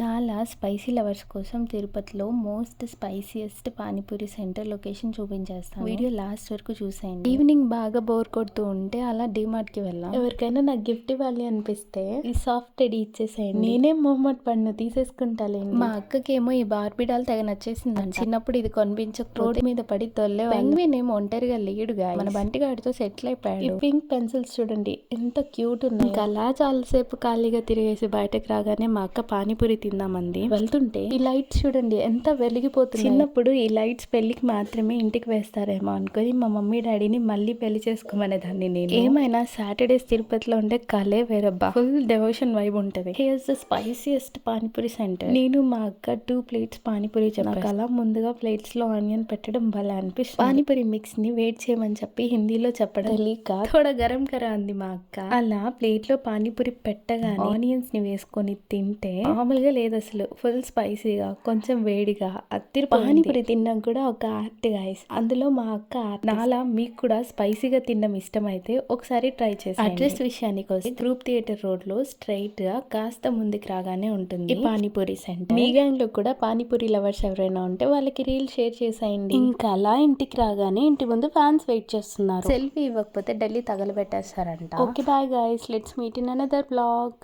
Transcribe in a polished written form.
నాలా spicy lovers కోసం తిరుపతిలో most spiciest panipuri centre location చూపించేస్తాను. వీడియో లాస్ట్ వరకు చూసేయండి. ఈవినింగ్ బాగా బోర్ కొడుతూ ఉంటే అలా డిమార్ట్ కి వెళ్ళాం. ఎవరికైనా నాకు గిఫ్ట్ ఇవ్వాలి అనిపిస్తే ఈ సాఫ్ట్ టెడీ ఇచ్చేసేయండి. నేనేం మొహమ్మద్ పన్ను తీసేసుకుంటాలేండి. మా అక్కకేమో ఈ బార్బీ డాల్ తెగ నచ్చేసింది. చిన్నప్పుడు ఇది కొనిపించక రోడ్డు మీద పడి తొల్లే పెంగ్విన్ ఏమో ఒంటరిగా లేడుగా మన బంటిగాడితో సెటిల్ అయిపోయాడు. ఈ పింక్ పెన్సిల్స్ చూడండి ఎంత క్యూట్ ఉన్నాయి. ఇంకా అలా చాలాసేపు ఖాళీగా తిరిగేసి బయటకు రాగానే మా అక్క పానీపూరి తిందామంది. వెళ్తుంటే ఈ లైట్స్ చూడండి ఎంత వెలిగిపోతుంది. చిన్నప్పుడు ఈ లైట్స్ పెళ్లికి మాత్రమే ఇంటికి వేస్తారేమో అనుకుని మా మమ్మీ డాడీని మళ్ళీ పెళ్లి చేసుకోమనేదాన్ని నేను. ఏమైనా సాటర్డేస్ తిరుపతిలో ఉంటే కలే వేరబ్బా, ఫుల్ డెవోషన్ వైబ్ ఉంటది. Here's the spiciest pani puri centre. నేను మా అక్క 2 plates పానీపూరి చెప్పాను. అలా ముందుగా ప్లేట్స్ లో ఆనియన్ పెట్టడం భలే అనిపిస్తుంది. పానీపూరి మిక్స్ ని వేట్ చేయమని చెప్పి హిందీలో చెప్పడం తెలియక థోడా గరం కరా అంది మా అక్క. అలా ప్లేట్ లో పానీపూరి పెట్టగానే ఆనియన్స్ ని వేసుకొని తింటే మామూలుగా లేదు అసలు, ఫుల్ స్పైసీగా కొంచెం వేడిగా అత్తిరి. పానీపూరి తిన్నాం కూడా ఒక ఆర్ట్ గైస్. అందులో మా అక్క నాలా మీకు కూడా స్పైసీగా తినడం ఇష్టమైతే ఒకసారి ట్రై చేసి. అడ్రస్ విషయానికి వస్తే గ్రూప్ థియేటర్ రోడ్ లో స్ట్రైట్ గా కాస్త ముందుకు రాగానే ఉంటుంది ఈ పానీపూరి సెంటర్. మీ గ్యాంగ్ లో కూడా పానీపూరి లవర్స్ ఎవరైనా ఉంటే వాళ్ళకి రీల్ షేర్ చేసేయండి. ఇంకా అలా ఇంటికి రాగానే ఇంటి ముందు ఫ్యాన్స్ వెయిట్ చేస్తున్నారు. సెల్ఫీ ఇవ్వకపోతే ఢిల్లీ తగలబెట్టేస్తారంట. Okay bye guys, let's meet in another blog.